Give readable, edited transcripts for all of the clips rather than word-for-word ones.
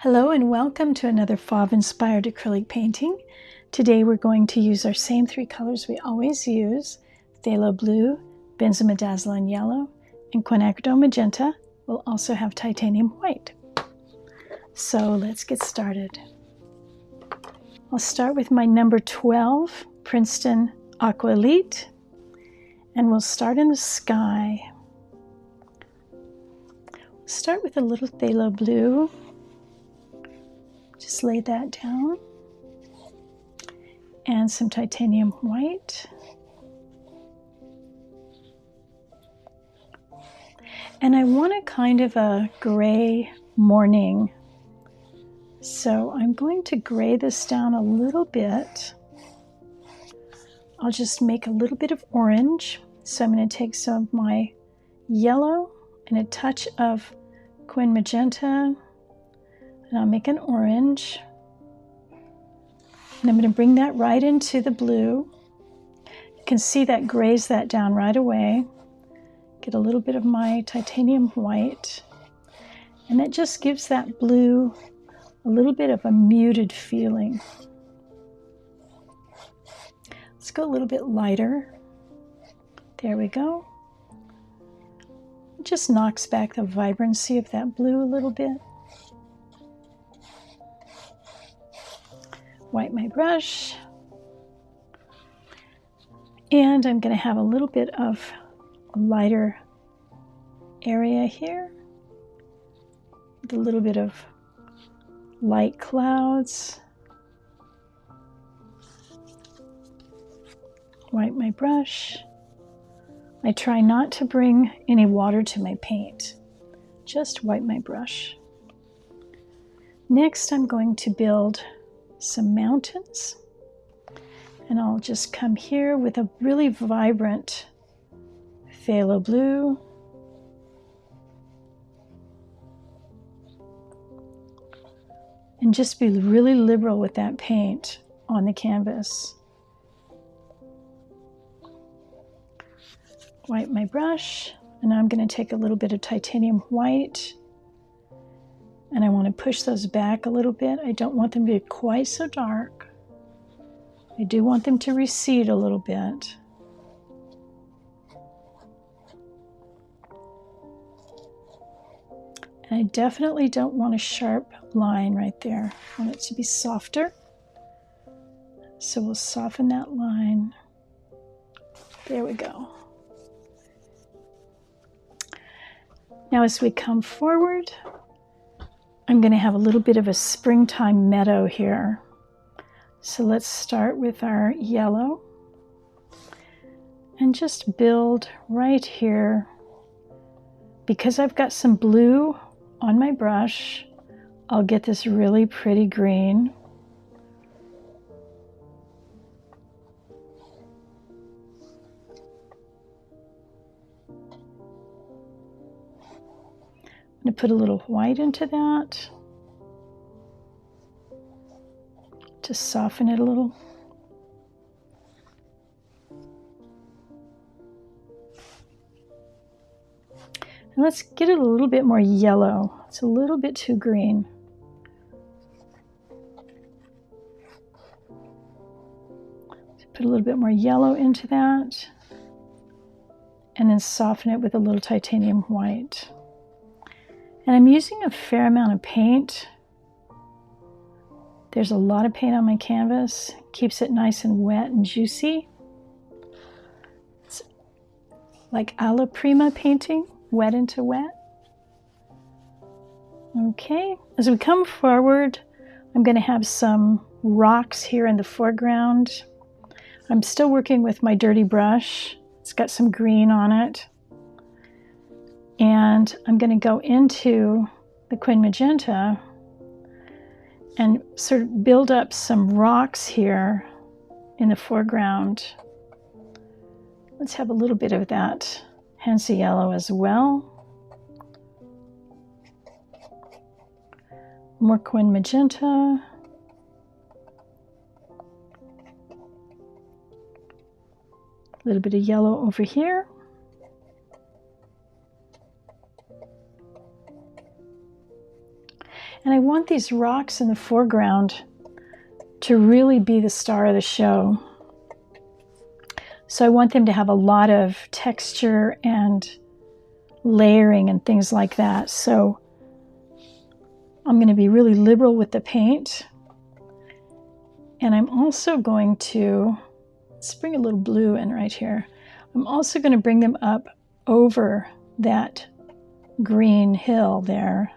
Hello and welcome to another Fauve-inspired acrylic painting. Today we're going to use our same three colors we always use, phthalo blue, benzimidazoline yellow, and quinacridone magenta. We'll also have titanium white. So let's get started. I'll start with my number 12 Princeton Aqua Elite, and we'll start in the sky. Start with a little phthalo blue. Just lay that down. And some titanium white. And I want a kind of a gray morning. So I'm going to gray this down a little bit. I'll just make a little bit of orange. So I'm going to take some of my yellow and a touch of quin magenta. And I'll make an orange. And I'm going to bring that right into the blue. You can see that grays that down right away. Get a little bit of my titanium white. And that just gives that blue a little bit of a muted feeling. Let's go a little bit lighter. There we go. It just knocks back the vibrancy of that blue a little bit. Wipe my brush, and I'm going to have a little bit of a lighter area here with a little bit of light clouds. Wipe my brush. I try not to bring any water to my paint, just wipe my brush. Next, I'm going to build some mountains, and I'll just come here with a really vibrant phthalo blue, and just be really liberal with that paint on the canvas. Wipe my brush, and I'm going to take a little bit of titanium white. And I want to push those back a little bit. I don't want them to be quite so dark. I do want them to recede a little bit. And I definitely don't want a sharp line right there. I want it to be softer. So we'll soften that line. There we go. Now as we come forward, I'm going to have a little bit of a springtime meadow here. So let's start with our yellow and just build right here. Because I've got some blue on my brush, I'll get this really pretty green. I'm going to put a little white into that to soften it a little. And let's get it a little bit more yellow. It's a little bit too green. Put a little bit more yellow into that, and then soften it with a little titanium white. And I'm using a fair amount of paint. There's a lot of paint on my canvas. Keeps it nice and wet and juicy. It's like alla prima painting, wet into wet. Okay, as we come forward, I'm going to have some rocks here in the foreground. I'm still working with my dirty brush. It's got some green on it. And I'm going to go into the quin magenta and sort of build up some rocks here in the foreground. Let's have a little bit of that Hansa yellow as well. More quin magenta. A little bit of yellow over here. And I want these rocks in the foreground to really be the star of the show. So I want them to have a lot of texture and layering and things like that. So I'm going to be really liberal with the paint. And I'm also going to, let's bring a little blue in right here. I'm also going to bring them up over that green hill there.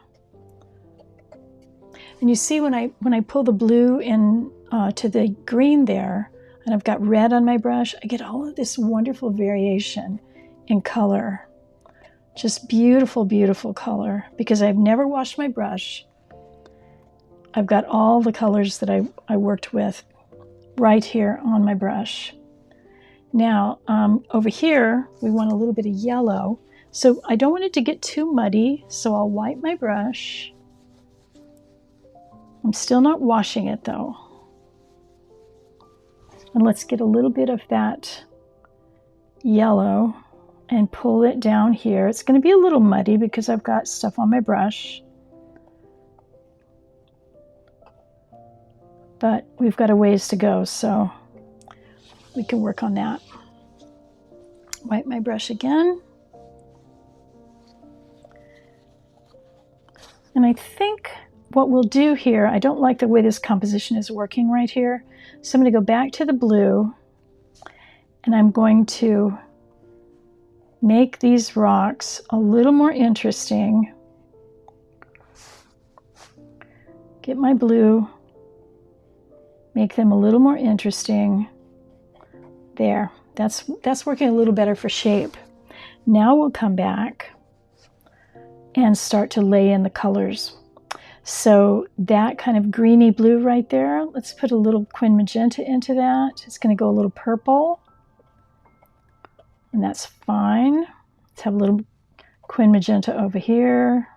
And you see when I pull the blue in to the green there, and I've got red on my brush, I get all of this wonderful variation in color. Just beautiful, beautiful color. Because I've never washed my brush, I've got all the colors that I worked with right here on my brush. Now, over here, we want a little bit of yellow. So I don't want it to get too muddy, so I'll wipe my brush. I'm still not washing it though. And let's get a little bit of that yellow and pull it down here. It's going to be a little muddy because I've got stuff on my brush. But we've got a ways to go, so we can work on that. Wipe my brush again. And I think what we'll do here, I don't like the way this composition is working right here. So I'm going to go back to the blue and I'm going to make these rocks a little more interesting. Get my blue, make them a little more interesting. There, that's working a little better for shape. Now we'll come back and start to lay in the colors. So that kind of greeny blue right there, let's put a little quin magenta into that. It's going to go a little purple, and that's fine. Let's have a little quin magenta over here.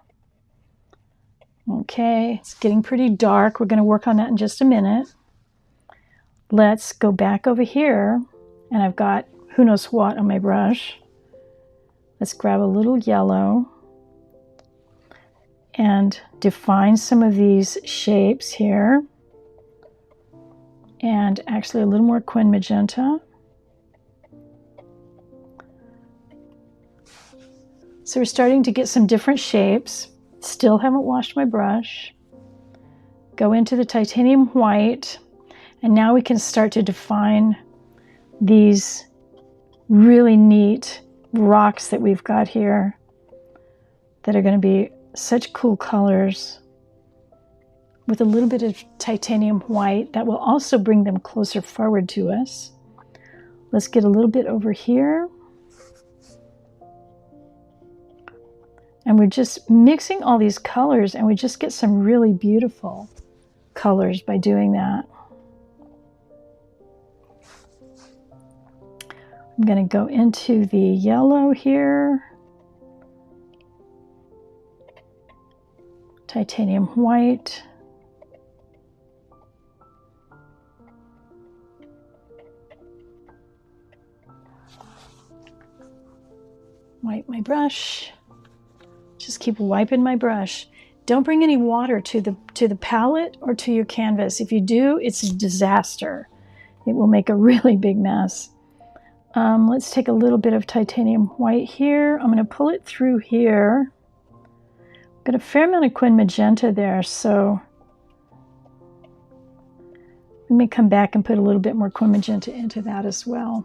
Okay, it's getting pretty dark. We're going to work on that in just a minute. Let's go back over here, and I've got who knows what on my brush. Let's grab a little yellow and define some of these shapes here. And actually a little more quin magenta. So we're starting to get some different shapes. Still haven't washed my brush. Go into the titanium white. And now we can start to define these really neat rocks that we've got here that are going to be such cool colors with a little bit of titanium white that will also bring them closer forward to us. Let's get a little bit over here. And we're just mixing all these colors and we just get some really beautiful colors by doing that. I'm going to go into the yellow here. Titanium white. Wipe my brush. Just keep wiping my brush. Don't bring any water to the palette or to your canvas. If you do, it's a disaster. It will make a really big mess. Let's take a little bit of titanium white here. I'm going to pull it through here. Got a fair amount of quin magenta there, so we may come back and put a little bit more quin magenta into that as well.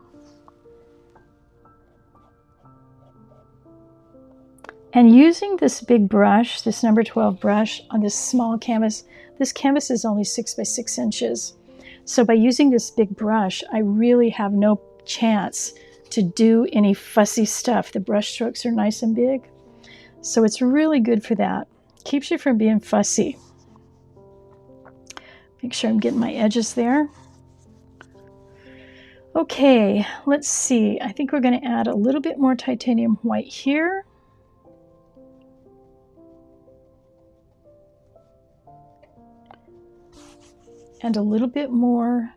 And using this big brush, this number 12 brush on this small canvas, this canvas is only 6 by 6 inches. So by using this big brush, I really have no chance to do any fussy stuff. The brush strokes are nice and big. So it's really good for that. Keeps you from being fussy. Make sure I'm getting my edges there. Okay, let's see. I think we're going to add a little bit more titanium white here. And a little bit more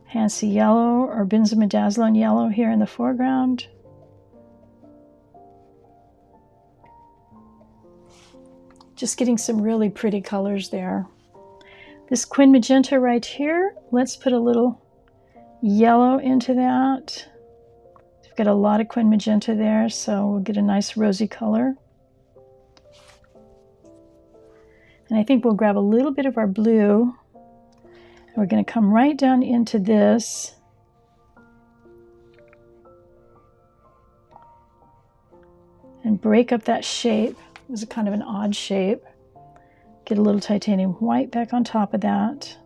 Hansa yellow or benzimidazoline yellow here in the foreground. Just getting some really pretty colors there. This Quin Magenta right here, let's put a little yellow into that. We've got a lot of Quin Magenta there, so we'll get a nice rosy color. And I think we'll grab a little bit of our blue. And we're going to come right down into this. And break up that shape. It was a kind of an odd shape. Get a little titanium white back on top of that.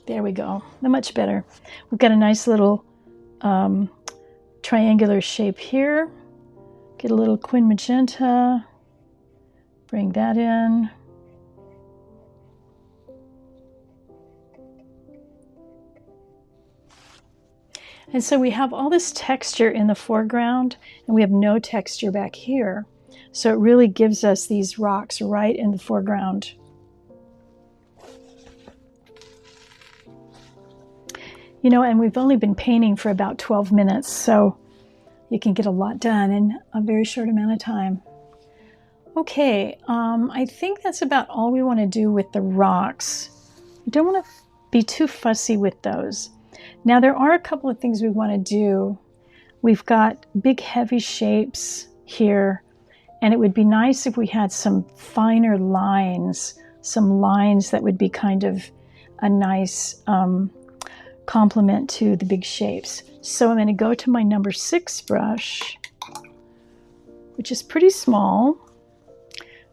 There we go. Much better. We've got a nice little triangular shape here. Get a little Quin Magenta. Bring that in. And so we have all this texture in the foreground, and we have no texture back here. So it really gives us these rocks right in the foreground. You know, and we've only been painting for about 12 minutes, so you can get a lot done in a very short amount of time. Okay, I think that's about all we want to do with the rocks. We don't want to be too fussy with those. Now there are a couple of things we want to do. We've got big heavy shapes here, and it would be nice if we had some finer lines, some lines that would be kind of a nice complement to the big shapes. So I'm going to go to my number 6 brush, which is pretty small.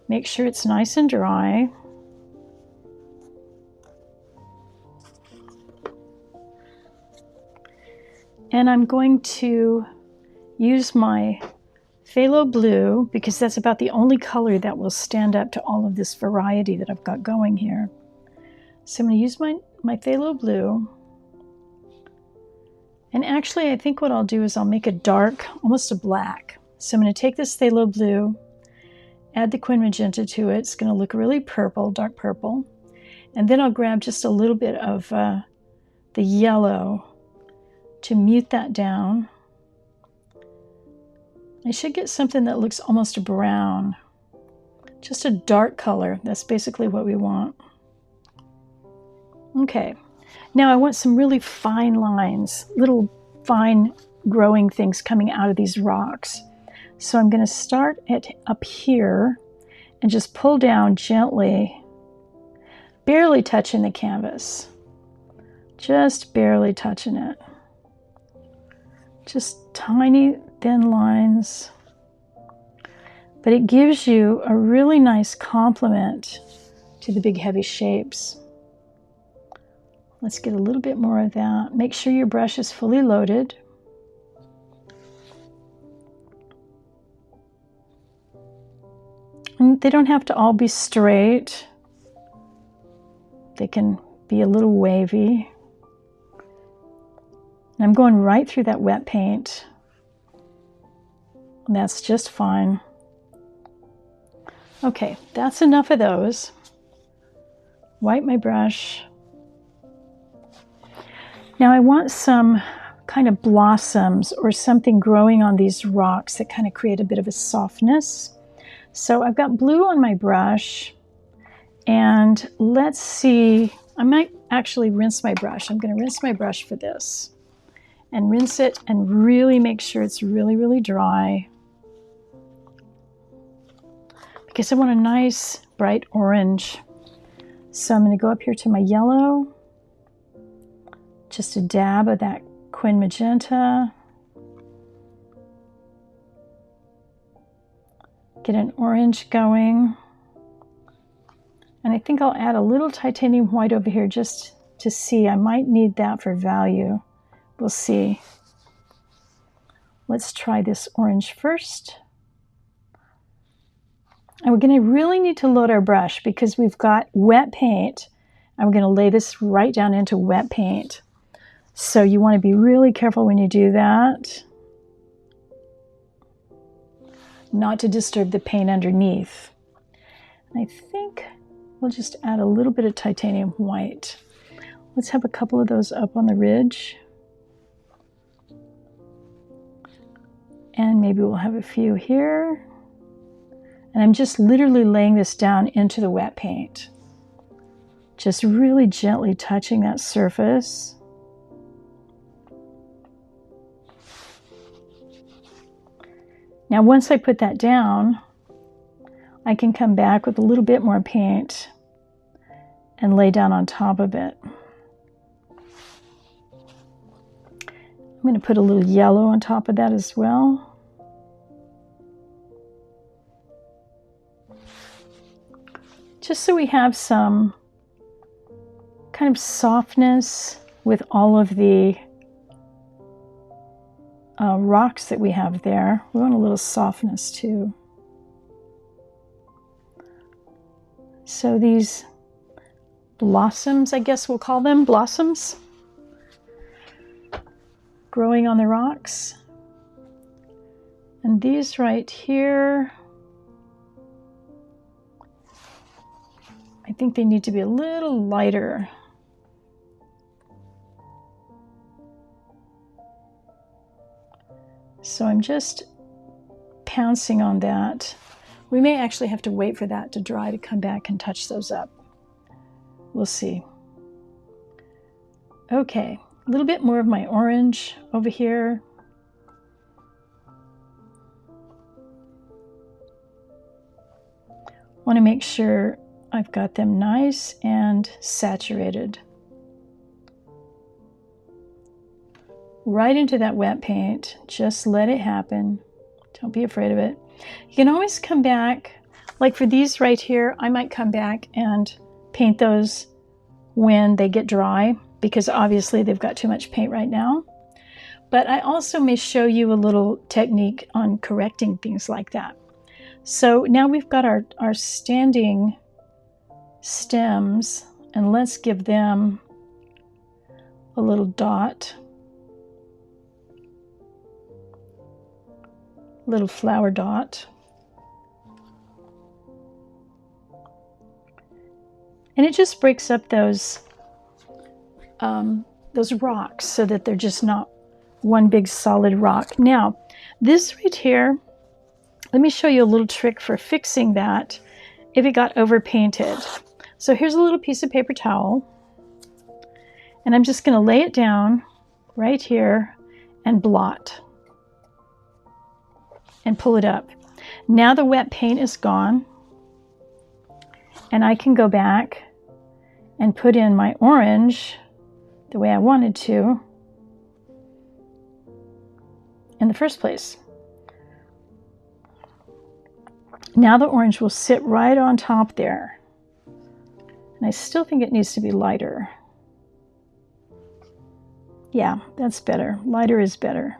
Make sure it's nice and dry. And I'm going to use my phthalo blue because that's about the only color that will stand up to all of this variety that I've got going here. So I'm going to use my phthalo blue. And actually, I think what I'll do is I'll make a dark, almost a black. So I'm going to take this phthalo blue, add the Quin Magenta to it. It's going to look really purple, dark purple. And then I'll grab just a little bit of the yellow to mute that down. I should get something that looks almost brown. Just a dark color. That's basically what we want. Okay. Now I want some really fine lines, little fine growing things coming out of these rocks. So I'm going to start it up here and just pull down gently, barely touching the canvas. Just barely touching it. Just tiny thin lines. But it gives you a really nice complement to the big heavy shapes. Let's get a little bit more of that. Make sure your brush is fully loaded. And they don't have to all be straight. They can be a little wavy. And I'm going right through that wet paint. And that's just fine. Okay, that's enough of those. Wipe my brush. Now I want some kind of blossoms or something growing on these rocks that kind of create a bit of a softness. So I've got blue on my brush, and let's see, I might actually rinse my brush. I'm going to rinse my brush for this and rinse it and really make sure it's really, really dry, because I want a nice bright orange. So I'm going to go up here to my yellow, just a dab of that Quin Magenta. Get an orange going. And I think I'll add a little titanium white over here just to see. I might need that for value. We'll see. Let's try this orange first. And we're going to really need to load our brush because we've got wet paint. And we're going to lay this right down into wet paint. So you want to be really careful when you do that, not to disturb the paint underneath. I think we'll just add a little bit of titanium white. Let's have a couple of those up on the ridge. And maybe we'll have a few here. And I'm just literally laying this down into the wet paint. Just really gently touching that surface. Now once I put that down, I can come back with a little bit more paint and lay down on top of it. I'm going to put a little yellow on top of that as well. Just so we have some kind of softness with all of the rocks that we have there. We want a little softness too. So these blossoms, I guess we'll call them blossoms, growing on the rocks. And these right here, I think they need to be a little lighter. So I'm just pouncing on that. We may actually have to wait for that to dry to come back and touch those up. We'll see. Okay, a little bit more of my orange over here. Want to make sure I've got them nice and saturated. Right into that wet paint. Just let it happen. Don't be afraid of it. You can always come back, like for these right here, I might come back and paint those when they get dry, because obviously they've got too much paint right now. But I also may show you a little technique on correcting things like that. So now we've got our standing stems, and let's give them a little dot. Little flower dot. And it just breaks up those rocks so that they're just not one big solid rock. Now, this right here, let me show you a little trick for fixing that if it got overpainted. So here's a little piece of paper towel, and I'm just going to lay it down right here and blot. And pull it up. Now the wet paint is gone, and I can go back and put in my orange the way I wanted to in the first place. Now the orange will sit right on top there, and I still think it needs to be lighter. Yeah, that's better. Lighter is better.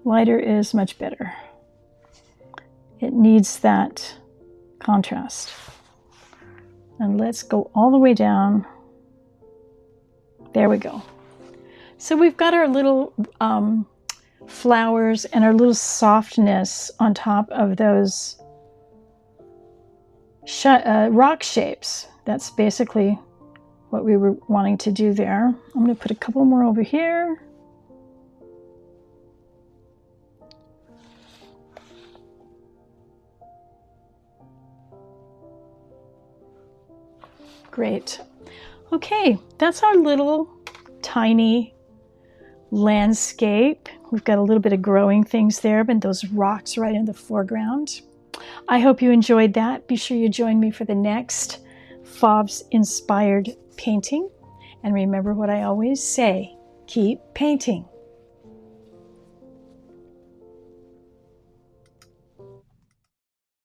Lighter is much better. It needs that contrast. And let's go all the way down. There we go. So we've got our little flowers and our little softness on top of those rock shapes. That's basically what we were wanting to do there. I'm going to put a couple more over here. Great. Okay, that's our little tiny landscape. We've got a little bit of growing things there, but those rocks right in the foreground. I hope you enjoyed that. Be sure you join me for the next Fauve-inspired painting. And remember what I always say, keep painting.